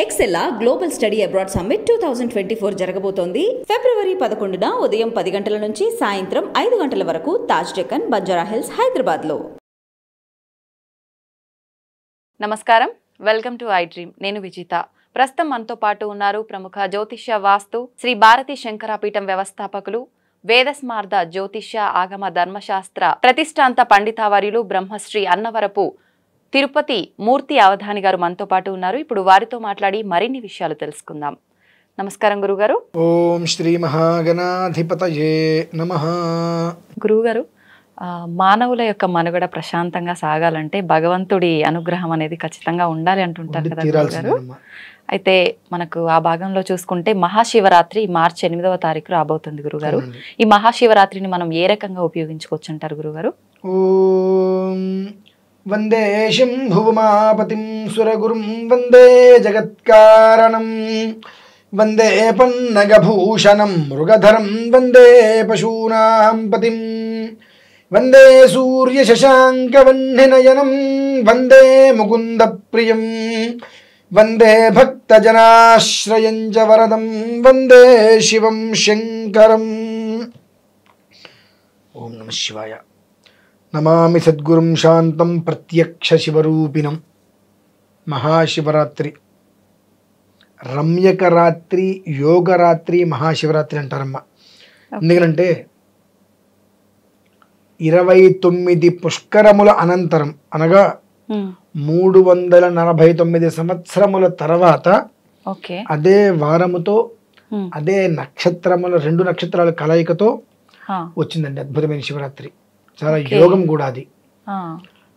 ఎక్సెల్లా global study abroad summit 2024 జరగబోతోంది. ఫిబ్రవరి 11న ఉదయం 10 గంటల నుంచి సాయంత్రం 5 గంటల వరకు తాజ్ డెక్కన్, బంజారా హిల్స్, హైదరాబాద్లో. నమస్కారం, వెల్కమ్ టు ఐ డ్రీమ్. నేను విజిత. ప్రస్తుతం మనతో పాటు ఉన్నారు ప్రముఖ జ్యోతిష్య వాస్తు శ్రీ భారతీ శంకరాపీఠం వ్యవస్థాపకులు, వేదస్మార్ద జ్యోతిష్య ఆగమ ధర్మశాస్త్ర ప్రతిష్టాంత పండితావర్యులు బ్రహ్మశ్రీ అన్నవరపు తిరుపతి మూర్తి అవధాని గారు మనతో పాటు ఉన్నారు. ఇప్పుడు వారితో మాట్లాడి మరిన్ని విషయాలు తెలుసుకుందాం. నమస్కారం గురుగారు. ఓం శ్రీ మహాగణాధిపతయే నమః. గురువుగారు, మానవుల యొక్క మనుగడ ప్రశాంతంగా సాగాలంటే భగవంతుడి అనుగ్రహం అనేది ఖచ్చితంగా ఉండాలి అంటుంటారు కదా గురుగారు. అయితే మనకు ఆ భాగంలో చూసుకుంటే మహాశివరాత్రి మార్చి 8వ తారీఖు రాబోతుంది గురుగారు. ఈ మహాశివరాత్రిని మనం ఏ రకంగా ఉపయోగించుకోవచ్చు అంటారు గురుగారు? ఓం వందే శంభుమాపతిం సురగురుం వందే జగత్కారణం వందే పన్నగభూషణం మృగధరం వందే పశూనాం పతిం వందే సూర్యశశాంకవన్నినయనం వందే ముకుందప్రియం వందే భక్తజనాశ్రయం చ వరదం వందే శివం శంకరం. ఓం నమః శివాయ. నమామి సద్గురుం శాంతం ప్రత్యక్ష శివరూపిణం. మహాశివరాత్రి, రమ్యక రాత్రి, యోగరాత్రి, మహాశివరాత్రి అంటారమ్మా. ఎందుకంటే 29 పుష్కరముల అనంతరం అనగా 349 సంవత్సరముల తర్వాత అదే వారముతో అదే నక్షత్రముల 2 నక్షత్రాల కలయికతో వచ్చిందండి అద్భుతమైన శివరాత్రి. చాలా యోగం కూడా అది.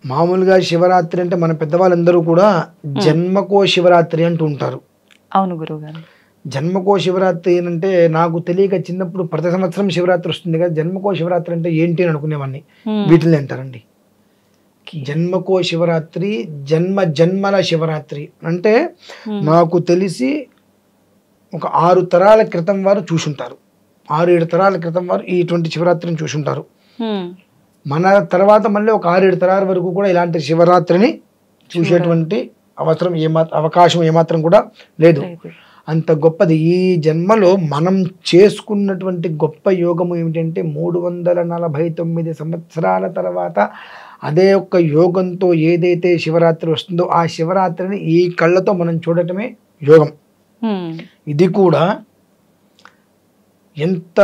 మామూలుగా శివరాత్రి అంటే మన పెద్దవాళ్ళందరూ కూడా జన్మకో శివరాత్రి అంటూ ఉంటారు. అవును గురుగారు. జన్మకో శివరాత్రి అంటే నాకు తెలియక చిన్నప్పుడు ప్రతి సంవత్సరం శివరాత్రి వస్తుంది కదా, జన్మకో శివరాత్రి అంటే ఏంటి అని అనుకునేవాడిని. వీటిని అంటారండి జన్మకో శివరాత్రి, జన్మల శివరాత్రి. అంటే నాకు తెలిసి ఒక 6 తరాల క్రితం వారు చూసుంటారు, 6-7 తరాల క్రితం వారు ఇటువంటి శివరాత్రిని చూసుంటారు. మన తర్వాత మళ్ళీ ఒక 6-7 తరాల వరకు కూడా ఇలాంటి శివరాత్రిని చూసేటువంటి అవకాశం ఏమాత్రం కూడా లేదు. అంత గొప్పది. ఈ జన్మలో మనం చేసుకున్నటువంటి గొప్ప యోగము ఏమిటంటే 349 సంవత్సరాల తర్వాత అదే ఒక్క యోగంతో ఏదైతే శివరాత్రి వస్తుందో ఆ శివరాత్రిని ఈ కళ్ళతో మనం చూడటమే యోగం. ఇది కూడా ఎంత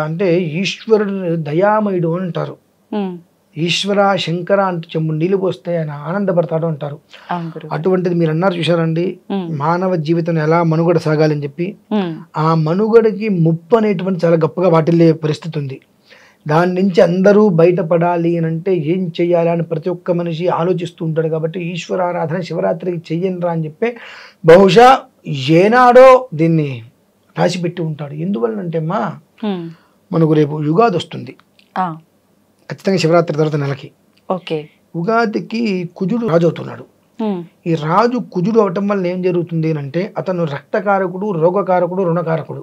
అంటే ఈశ్వరుడు దయామయుడు అంటారు. ఈశ్వర శంకర అంటే చెమ్ము నీళ్ళు పోస్తే ఆయన ఆనందపడతాడు అంటారు. అటువంటిది మీరు అన్నారు చూసారండి, మానవ జీవితం ఎలా మనుగడ సాగాలని చెప్పి. ఆ మనుగడకి ముప్పు అనేటువంటి చాలా గొప్పగా వాటిల్లే పరిస్థితి ఉంది. దాని నుంచి అందరూ బయటపడాలి అని అంటే ఏం చెయ్యాలి అని ప్రతి ఒక్క మనిషి ఆలోచిస్తూ ఉంటాడు. కాబట్టి ఈశ్వరారాధన శివరాత్రికి చెయ్యనరా అని చెప్పి బహుశా ఏనాడో దీన్ని రాసిపెట్టి ఉంటాడు. ఎందువల్లంటే అమ్మా మనకు రేపు యుగాది వస్తుంది ఖచ్చితంగా శివరాత్రి తర్వాత నెలకి. ఉగాదికి కుజుడు రాజు అవుతున్నాడు. ఈ రాజు కుజుడు అవటం వల్ల ఏం జరుగుతుంది అంటే అతను రక్తకారకుడు, రోగకారకుడు, రుణకారకుడు.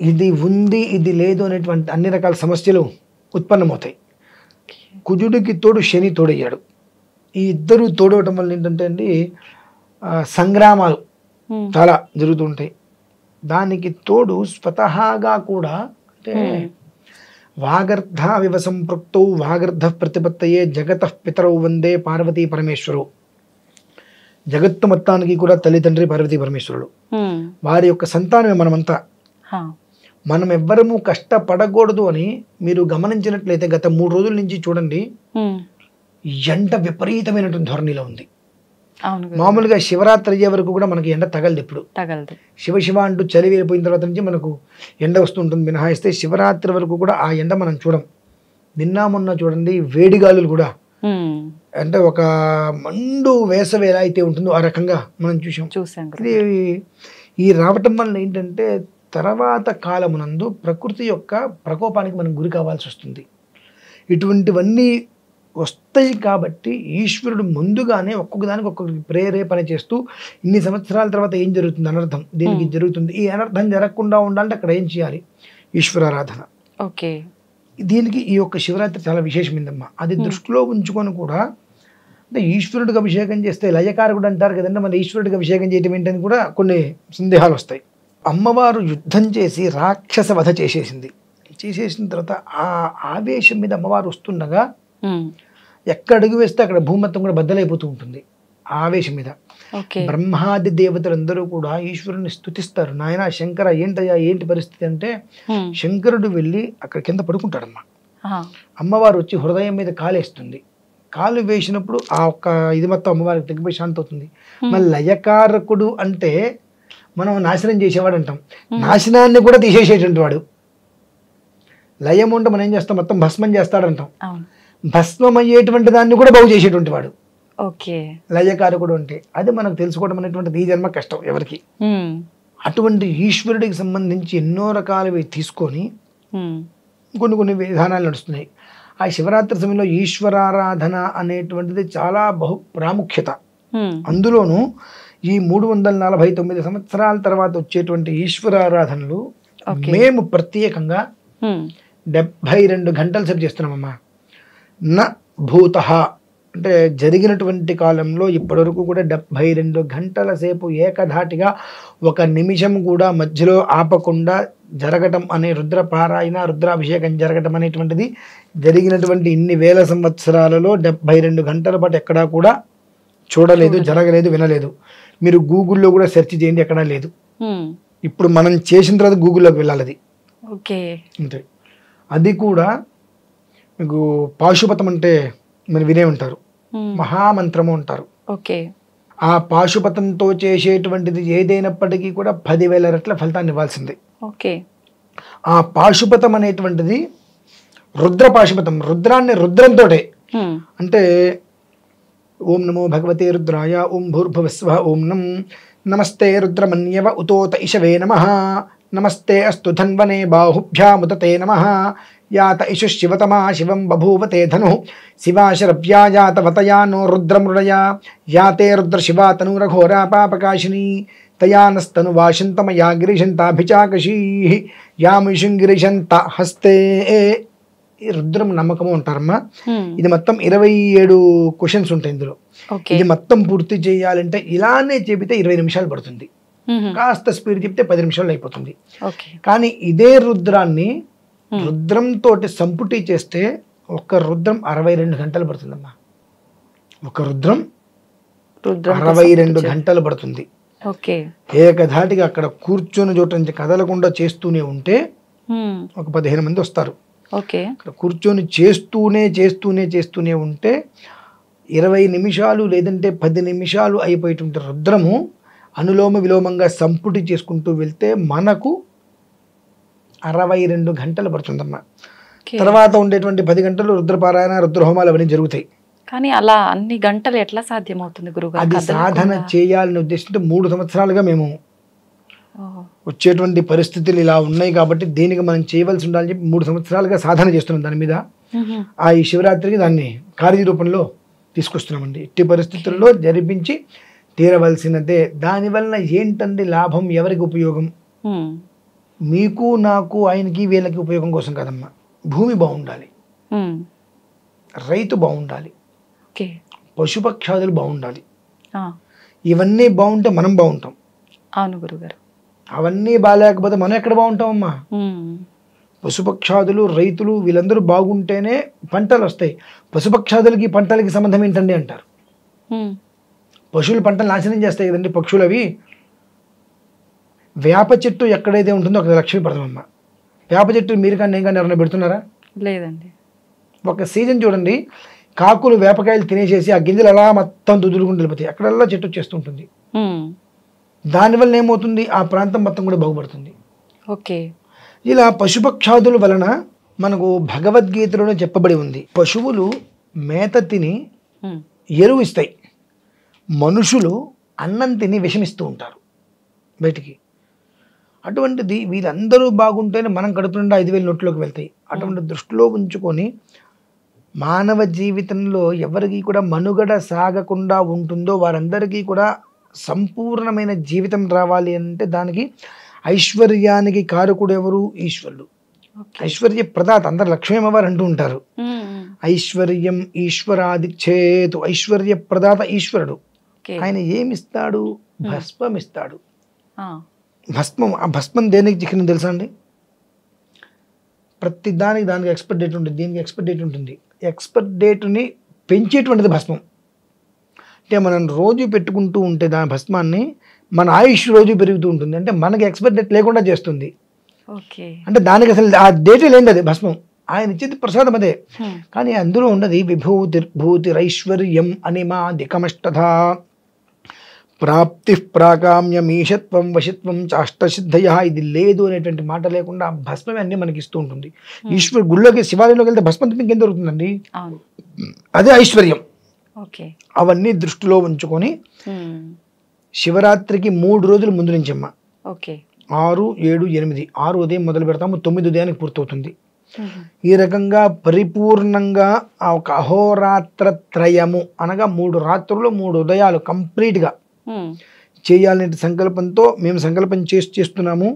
ఇది ఉంది ఇది లేదు అనేటువంటి అన్ని రకాల సమస్యలు ఉత్పన్నమవుతాయి. కుజుడికి తోడు శని తోడయ్యాడు. ఈ ఇద్దరు తోడవటం వల్ల ఏంటంటే అండి సంగ్రామాలు చాలా జరుగుతూ ఉంటాయి. దానికి తోడు స్వతహాగా కూడా అంటే వాగర్ధ వివ సంపృక్తౌ వాగర్ధ ప్రతిపత్తయే జగత పితరౌ వందే పార్వతీ పరమేశ్వరు. జగత్తు మొత్తానికి కూడా తల్లిదండ్రి పార్వతీ పరమేశ్వరుడు. వారి యొక్క సంతానమే మనమంతా. మనం ఎవ్వరము కష్టపడకూడదు అని మీరు గమనించినట్లయితే గత 3 రోజుల నుంచి చూడండి ఎండ విపరీతమైనటువంటి ధోరణిలో ఉంది. మామూలుగా శివరాత్రి అయ్యే వరకు కూడా మనకి ఎండ తగలదు. ఎప్పుడు శివ అంటూ చలి వెళ్ళిపోయిన తర్వాత నుంచి మనకు ఎండ వస్తుంటుంది మినహాయిస్తే శివరాత్రి వరకు కూడా ఆ ఎండ మనం చూడం. నిన్న మొన్న చూడండి వేడిగాలులు కూడా అంటే ఒక మండు వేసవి ఎలా అయితే ఉంటుందో ఆ రకంగా మనం చూసాం. ఇది ఈ రావటం వల్ల ఏంటంటే తర్వాత కాలమునందు ప్రకృతి యొక్క ప్రకోపానికి మనం గురి కావాల్సి వస్తుంది. ఇటువంటివన్నీ వస్తాయి కాబట్టి ఈశ్వరుడు ముందుగానే ఒక్కొక్కదానికి ఒక్కొక్క ప్రేరేపణ చేస్తూ ఇన్ని సంవత్సరాల తర్వాత ఏం జరుగుతుంది అనర్థం దీనికి జరుగుతుంది, ఈ అనర్థం జరగకుండా ఉండాలంటే అక్కడ ఏం చేయాలి? ఈశ్వరారాధన. దీనికి ఈ యొక్క శివరాత్రి చాలా విశేషమైందమ్మా. అది దృష్టిలో ఉంచుకొని కూడా అంటే ఈశ్వరుడికి అభిషేకం చేస్తే లయకారకుడు అంటారు కదండి, మరి ఈశ్వరుడికి అభిషేకం చేయటం ఏంటని కూడా కొన్ని సందేహాలు వస్తాయి. అమ్మవారు యుద్ధం చేసి రాక్షస వధ చేసేసిన తర్వాత ఆ ఆవేశం మీద అమ్మవారు వస్తుండగా ఎక్కడ అడుగు వేస్తే అక్కడ భూమత్తం కూడా బద్దలైపోతూ ఉంటుంది ఆవేశం మీద. బ్రహ్మాది దేవతలందరూ కూడా ఈశ్వరుని స్తుతిస్తారు. నాయన శంకర ఏంటయ్యా ఏంటి పరిస్థితి అంటే, శంకరుడు వెళ్ళి అక్కడ కింద పడుకుంటాడమ్మా. అమ్మవారు వచ్చి హృదయం మీద కాలేస్తుంది. కాలు వేసినప్పుడు ఆ ఒక్క ఇది మొత్తం అమ్మవారికి తగ్గిపోయి శాంతి అవుతుంది. మళ్ళీ లయకారకుడు అంటే మనం నాశనం చేసేవాడు అంటాం, నాశనాన్ని కూడా తీసేసేటువంటి వాడు. లయం ఉంటే మనం ఏం చేస్తాం, మొత్తం భస్మం చేస్తాడంటాం. భస్మం అయ్యేటువంటి దాన్ని కూడా బాగు చేసేటువంటి వాడు లయకారకుడు అంటే. అది మనకు తెలుసుకోవడం అనేటువంటిది ఈ జన్మ కష్టం ఎవరికి. అటువంటి ఈశ్వరుడికి సంబంధించి ఎన్నో రకాలవి తీసుకొని కొన్ని విధానాలు నడుస్తున్నాయి. ఆ శివరాత్రి సమయంలో ఈశ్వరారాధన అనేటువంటిది చాలా బహు ప్రాముఖ్యత. అందులోనూ ఈ 349 సంవత్సరాల తర్వాత వచ్చేటువంటి ఈశ్వరారాధనలు మేము ప్రత్యేకంగా 72 గంటల సేపు చేస్తున్నామమ్మా. న భూత అంటే జరిగినటువంటి కాలంలో ఇప్పటివరకు కూడా 72 గంటల సేపు ఏకధాటిగా ఒక నిమిషం కూడా మధ్యలో ఆపకుండా జరగటం అనే రుద్రపారాయణ రుద్రాభిషేకం జరగటం అనేటువంటిది జరిగినటువంటి ఇన్ని వేల సంవత్సరాలలో 72 గంటల పాటు ఎక్కడా కూడా చూడలేదు, జరగలేదు, వినలేదు. మీరు గూగుల్లో కూడా సెర్చ్ చేయండి, ఎక్కడా లేదు. ఇప్పుడు మనం చేసిన తర్వాత గూగుల్లోకి వెళ్ళాలి. అది అంతే. అది కూడా మీకు పాశుపతం అంటే మీరు వినే ఉంటారు, మహామంత్రము అంటారు. ఆ పాశుపతంతో చేసేటువంటిది ఏదైనప్పటికీ కూడా 10,000 రెట్ల ఫలితాన్ని ఇవ్వాల్సింది. ఆ పాశుపతం అనేటువంటిది రుద్ర పాశుపతం, రుద్రాన్ని రుద్రంతో అంటే ఓం నమో భగవతే రుద్రాయ, ఓం భూర్భువస్వ, ఓం నమస్తే రుద్రమన్యవ ఉతోత ఇషవే నమః, నమస్తే అస్తు ధన్వనే బాహుభ్యాముదతే నమః, యాత ఇషు శివతమా శివం బభూవతే ధను, శివాశరవ్యాయాత వతయానో రుద్రమృడయా, యాతే రుద్ర శివా తనూరఘోరా పాపకాశిని, తయానస్తను వాశంతమయా గిరిశంతాభిచాకశీ, యామిషుం గిరిశంత హస్తే. ఈ రుద్రం నమ్మకము అంటారమ్మా. ఇది మొత్తం 27 క్వశ్చన్స్ ఉంటాయి ఇందులో. ఇది మొత్తం పూర్తి చేయాలంటే ఇలానే చెబితే 20 నిమిషాలు పడుతుంది, కాస్త స్పీడ్ చెప్తే 10 నిమిషాలు అయిపోతుంది. కానీ ఇదే రుద్రాన్ని రుద్రంతో సంపుటి చేస్తే ఒక రుద్రం 62 గంటలు పడుతుందమ్మా. ఒక రుద్రం 62 గంటలు పడుతుంది. ఏకధాటిగా అక్కడ కూర్చొని చోట నుంచి కదలకుండా చేస్తూనే ఉంటే ఒక 15 మంది వస్తారు. అక్కడ కూర్చొని చేస్తూనే ఉంటే 20 నిమిషాలు లేదంటే 10 నిమిషాలు అయిపోయేటువంటి రుద్రము అనులోమ విలోమంగా సంపుటి చేసుకుంటూ వెళ్తే మనకు 62 గంటలు పడుతుందమ్మా. తర్వాత ఉండేటువంటి 10 గంటలు రుద్రపారాయణ రుద్రహోమాలు అవన్నీ జరుగుతాయి. కానీ అలా అన్ని గంటలు ఎట్లా సాధ్యమవుతుంది గురుగారు? అది సాధన చేయాలని ఉద్దేశంతో 3 సంవత్సరాలుగా మేము వచ్చేటువంటి పరిస్థితులు ఇలా ఉన్నాయి కాబట్టి దీనికి మనం చేయవలసి ఉండాలని చెప్పి 3 సంవత్సరాలుగా సాధన చేస్తున్నాం దాని మీద. ఆ ఈ శివరాత్రికి దాన్ని కార్యరూపంలో తీసుకొస్తున్నామండి. ఇట్టి పరిస్థితుల్లో జరిపించి తీరవలసినదే. దానివల్ల ఏంటండి లాభం, ఎవరికి ఉపయోగం? మీకు నాకు ఆయనకి వీళ్ళకి ఉపయోగం కోసం కాదమ్మా. భూమి బాగుండాలి, రైతు బాగుండాలి, పశుపక్షాదులు బాగుండాలి. ఇవన్నీ బాగుంటే మనం బాగుంటాం. అవును గురుగారు. అవన్నీ బాగాలేకపోతే మనం ఎక్కడ బాగుంటామమ్మా? పశుపక్షాదులు రైతులు వీళ్ళందరూ బాగుంటేనే పంటలు వస్తాయి. పశుపక్షాదులకి పంటలకి సంబంధం ఏంటండి అంటారు. పశువులు పంటలు నాశనం చేస్తాయి కదండి పక్షులు. అవి వేప చెట్టు ఎక్కడైతే ఉంటుందో అక్కడ లక్ష్మీపడతాం అమ్మ. వేప చెట్టు మీరు కానీ నేను కానీ ఎవరైనా పెడుతున్నారా? లేదండి. ఒక సీజన్ చూడండి, కాకులు వేపకాయలు తినేసేసి ఆ గింజలు అలా మొత్తం దుదులుకుంటూ వెళ్ళిపోతాయి, అక్కడల్లా చెట్టు వచ్చేస్తుంటుంది. దానివల్ల ఏమవుతుంది, ఆ ప్రాంతం మొత్తం కూడా బాగుపడుతుంది. ఇలా పశుపక్షాదుల వలన మనకు భగవద్గీతలోనే చెప్పబడి ఉంది, పశువులు మేత తిని ఎరువు ఇస్తాయి, మనుషులు అన్నం తిని విషమిస్తూ ఉంటారు బయటికి. అటువంటిది వీళ్ళందరూ బాగుంటేనే మనం కడుపు నిండా 5,000 నోట్లోకి వెళ్తాయి. అటువంటి దృష్టిలో ఉంచుకొని మానవ జీవితంలో ఎవరికి కూడా మనుగడ సాగకుండా ఉంటుందో వారందరికీ కూడా సంపూర్ణమైన జీవితం రావాలి అంటే దానికి ఐశ్వర్యానికి కారకుడు ఎవరు? ఈశ్వరుడు. ఐశ్వర్య ప్రదాత. అందరు లక్ష్మీ అమ్మవారు అంటూ ఉంటారు. ఐశ్వర్యం ఈశ్వరాదిచ్చేతు, ఐశ్వర్య ప్రదాత ఈశ్వరుడు. ఆయన ఏమిస్తాడు? భస్మం ఇస్తాడు. భస్మం, ఆ భస్మం దేనికి చిక్కింది తెలుసా అండి? ప్రతి దానికి ఎక్స్పైర్ డేట్ ఉంటుంది, దీనికి ఎక్స్పైర్ డేట్ ఉంటుంది. ఎక్స్పైర్ డేట్ని పెంచేటువంటిది భస్మం. అంటే మనం రోజు పెట్టుకుంటూ ఉంటే దాని భస్మాన్ని మన ఆయుష్ రోజు పెరుగుతూ ఉంటుంది. అంటే మనకి ఎక్స్పైర్ డేట్ లేకుండా చేస్తుంది. అంటే దానికి అసలు ఆ డేటే లేనిది అది భస్మం. ఆయన ఇచ్చేది ప్రసాదం అదే. కానీ అందులో ఉన్నది విభూతిరైశ్వర్యం అనిమాదికమష్టథ ప్రాప్తి ప్రాకామ్యమీషత్వం వశిత్వం చాష్టసిద్ధయ. ఇది లేదు అనేటువంటి మాట లేకుండా భస్మమే అన్ని మనకి ఇస్తూ ఉంటుంది. ఈశ్వరు గుళ్ళోకి శివాలయంలోకి వెళ్తే భస్మం ఇంకేం దొరుకుతుందండి? అదే ఐశ్వర్యం. అవన్నీ దృష్టిలో ఉంచుకొని శివరాత్రికి 3 రోజుల ముందు నుంచి అమ్మ 6, 7, 8, 6 ఉదయం మొదలు పెడతాము, 9 ఉదయానికి పూర్తవుతుంది. ఈ రకంగా పరిపూర్ణంగా ఆ ఒక అహోరాత్ర త్రయము అనగా 3 రాత్రులు 3 ఉదయాలు కంప్లీట్గా చేయాలనే సంకల్పంతో మేము సంకల్పం చేస్తున్నాము.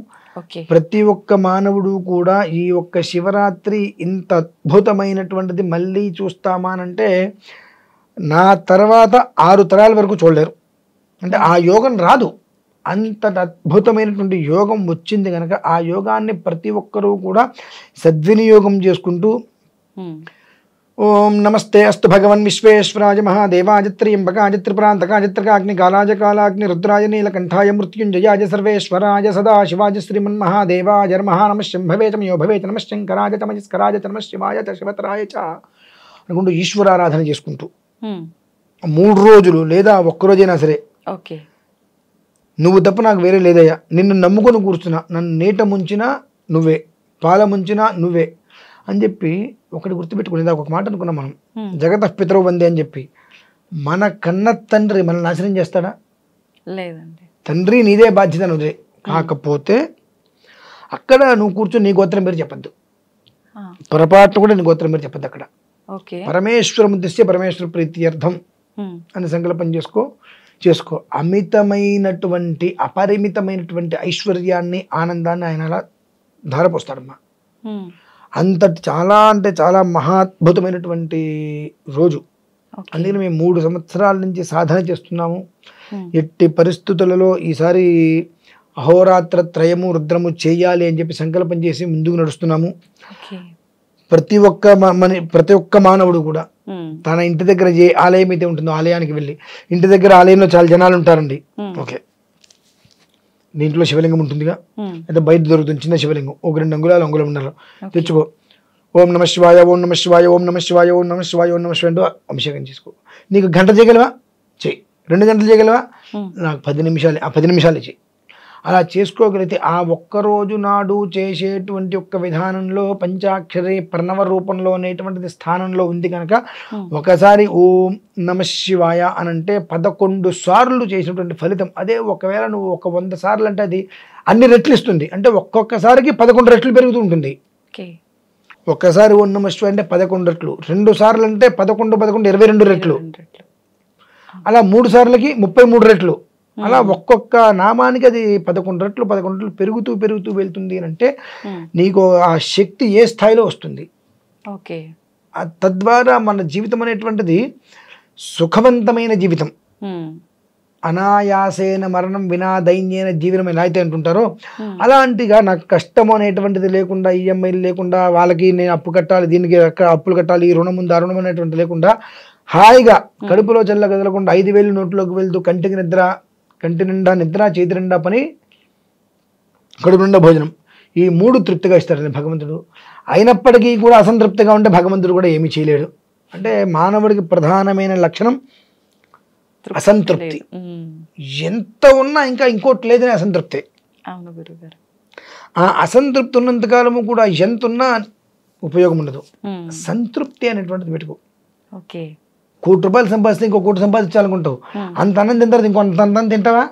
ప్రతి ఒక్క మానవుడు కూడా ఈ ఒక్క శివరాత్రి ఇంత అద్భుతమైనటువంటిది మళ్ళీ చూస్తామా అంటే నా తర్వాత 6 తరాల వరకు చూడలేరు. అంటే ఆ యోగం రాదు. అంత అద్భుతమైనటువంటి యోగం వచ్చింది కనుక ఆ యోగాన్ని ప్రతి ఒక్కరూ కూడా సద్వినియోగం చేసుకుంటూ ఓం నమస్తే అస్తు భగవన్ విశ్వేశ్వరాయ మహాదేవాయ త్ర్యంబకాయ త్రిపురాంతకాయ త్రికాగ్ని కాలాయ కాలాగ్ని రుద్రాయ నీలకంఠాయ మృత్యుంజయాయ సర్వేశ్వరాయ సదాశివాయ శ్రీమన్మహాదేవాయ నమః నమః శంభవే చ మయో భవే చ నమః శంకరాయ చ మహేశ్వరాయ చ నమః శివాయ చ శివతరాయ చ అనుకుంటూ ఈశ్వరారాధన చేసుకుంటూ 3 రోజులు లేదా ఒక్కరోజైనా సరే నువ్వు తప్ప నాకు వేరే లేదయ్యా, నిన్ను నమ్ముకొని కూర్చున్నా, నన్ను నీట ముంచినా నువ్వే, పాల ముంచినా నువ్వే అని చెప్పి ఒకటి గుర్తుపెట్టుకునేది. ఒక మాట అనుకున్నాం మనం, జగతః పితరౌ వందే అని చెప్పి. మన కన్న తండ్రి మనల్ని నాశనం చేస్తాడా? లేదండి. తండ్రి నీదే బాధ్యత నువ్వే. కాకపోతే అక్కడ నువ్వు కూర్చొని నీ గోత్రం పేరు చెప్పద్దు, పొరపాటు కూడా నీ గోత్రం పేరు చెప్పద్దు. అక్కడ పరమేశ్వరం ఉద్దేశ్య పరమేశ్వర ప్రీత్యర్థం అని సంకల్పం చేసుకో. అమితమైనటువంటి అపరిమితమైనటువంటి ఐశ్వర్యాన్ని ఆనందాన్ని ఆయన అలా ధారపోస్తాడమ్మా. అంతటి చాలా అంటే చాలా మహాద్భుతమైనటువంటి రోజు. అందుకని మేము 3 సంవత్సరాల నుంచి సాధన చేస్తున్నాము. ఎట్టి పరిస్థితులలో ఈసారి అహోరాత్ర త్రయము రుద్రము చేయాలి అని చెప్పి సంకల్పం చేసి ముందుకు నడుస్తున్నాము. ప్రతి ఒక్క మానవుడు కూడా తన ఇంటి దగ్గర ఏ ఆలయం అయితే ఉంటుందో ఆలయానికి వెళ్ళి, ఇంటి దగ్గర ఆలయంలో చాలా జనాలు ఉంటారండి, ఓకే, దీంట్లో శివలింగం ఉంటుందిగా, అయితే బయట దొరుకుతుంది చిన్న శివలింగం, 1-2 అంగుళాలు అంగుళం ఉండాలి, తెచ్చుకో. ఓం నమ శివాయ, ఓం నమ శివాయ, ఓం నమ శివాయ, ఓం నమ శివాయ, ఓం నమ శివాయ అంటూ అభిషేకం చేసుకో. నీకు గంట చేయగలవా? చెయ్యి. 2 గంటలు చేయగలవా? నాకు 10 నిమిషాలు, ఆ 10 నిమిషాలు చెయ్యి. అలా చేసుకోగలిగితే ఆ ఒక్కరోజు నాడు చేసేటువంటి ఒక్క విధానంలో పంచాక్షరి ప్రణవ రూపంలో అనేటువంటిది స్థానంలో ఉంది కనుక ఒకసారి ఓం నమ శివాయ అనంటే 11 సార్లు చేసినటువంటి ఫలితం అదే. ఒకవేళ నువ్వు 100 సార్లు అంటే అది అన్ని రెట్లు ఇస్తుంది. అంటే ఒక్కొక్కసారికి 11 రెట్లు పెరుగుతూ ఉంటుంది. ఒక్కసారి ఓం నమ శివాయ అంటే 11 రెట్లు, 2 సార్లు అంటే 11 22 రెట్లు, అలా 3 సార్లకి 33 రెట్లు, అలా ఒక్కొక్క నామానికి అది 11 రెట్లు పెరుగుతూ వెళ్తుంది అంటే నీకు ఆ శక్తి ఏ స్థాయిలో వస్తుంది. తద్వారా మన జీవితం అనేటువంటిది సుఖవంతమైన జీవితం. అనాయాసేన మరణం వినా దైన్యేన జీవనం ఎలా అయితే అంటుంటారో అలాంటిగా నాకు కష్టం అనేటువంటిది లేకుండా, ఈఎంఐలు లేకుండా, వాళ్ళకి నేను అప్పు కట్టాలి, దీనికి అప్పులు కట్టాలి, ఈ రుణం ఉంది, ఆ రుణం అనేటువంటి లేకుండా హాయిగా కడుపులో చల్ల కదలకుండా 5,000 నోట్లోకి వెళ్తూ కంటి నిండా నిద్ర, చేతి నిండా పని, కడుపు నిండా భోజనం, ఈ 3 తృప్తిగా ఇస్తాడండి భగవంతుడు. అయినప్పటికీ కూడా అసంతృప్తిగా ఉంటే భగవంతుడు కూడా ఏమీ చేయలేడు. అంటే మానవుడికి ప్రధానమైన లక్షణం అసంతృప్తి. ఎంత ఉన్నా ఇంకా ఇంకోటి లేదని అసంతృప్తి. ఆ అసంతృప్తి ఉన్నంతకాలము కూడా ఎంత ఉన్నా ఉపయోగం ఉండదు. సంతృప్తి అనేటువంటిది పెట్టుకో. 1 కోటి రూపాయలు సంపాదిస్తే ఇంకో 1 కోటి సంపాదించాలనుకుంటావు, అంత అన్నం తింటారు, ఇంకొంత అన్నం తింటావా?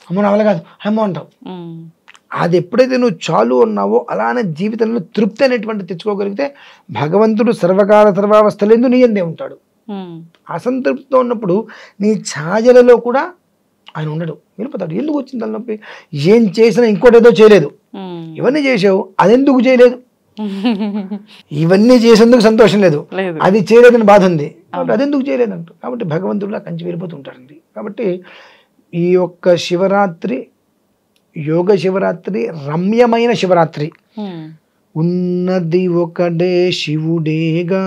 అమ్మో నా వల్ల కాదు, అమ్మో అంటావు. అది ఎప్పుడైతే నువ్వు చాలు అన్నావో అలానే జీవితంలో తృప్తి అనేటువంటి తెచ్చుకోగలిగితే భగవంతుడు సర్వకాల సర్వావస్థలందు నీ యందే ఉంటాడు. అసంతృప్తితో ఉన్నప్పుడు నీ ఛాయలలో కూడా ఆయన ఉండడు, వెళ్ళిపోతాడు. ఎందుకు వచ్చింది తలనొప్పి? ఏం చేసినా ఇంకోటి ఏదో చేయలేదు, ఇవన్నీ చేసావు, అదెందుకు చేయలేదు? ఇవన్నీ చేసేందుకు సంతోషం లేదు, లేదు. అది చేయలేదని బాధ ఉంది, కాబట్టి అది ఎందుకు చేయలేదంట. కాబట్టి భగవంతుడిలా కంచి వెళ్ళిపోతుంటారండి. కాబట్టి ఈ యొక్క శివరాత్రి యోగ శివరాత్రి, రమ్యమైన శివరాత్రి. ఉన్నది ఒకడే శివుడేగా,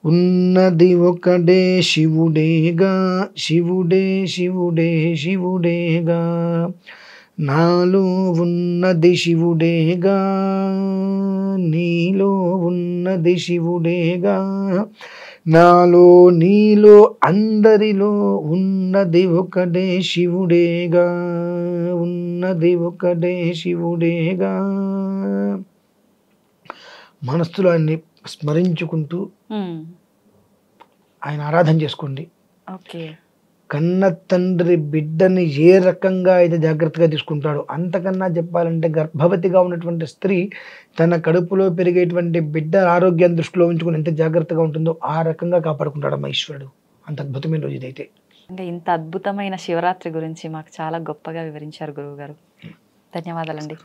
ఉన్నది ఒకడే శివుడేగా, శివుడే శివుడే శివుడేగా, నాలో ఉన్నది శివుడేగా, నీలో ఉన్నది శివుడేగా, నాలో నీలో అందరిలో ఉన్నది ఒకడే శివుడేగా, ఉన్నది ఒకడే శివుడేగా. మనస్సులో ఆయన్ని స్మరించుకుంటూ ఆయన ఆరాధన చేసుకోండి. కన్న తండ్రి బిడ్డని ఏ రకంగా అయితే జాగ్రత్తగా తీసుకుంటాడో, అంతకన్నా చెప్పాలంటే గర్భవతిగా ఉన్నటువంటి స్త్రీ తన కడుపులో పెరిగేటువంటి బిడ్డ ఆరోగ్యాన్ని దృష్టిలో ఉంచుకుని ఎంత జాగ్రత్తగా ఉంటుందో ఆ రకంగా కాపాడుకుంటాడమ్మా ఈశ్వరుడు. అంత అద్భుతమైన రోజు ఇదైతే. అంటే ఇంత అద్భుతమైన శివరాత్రి గురించి మాకు చాలా గొప్పగా వివరించారు గురువు గారు. ధన్యవాదాలండి.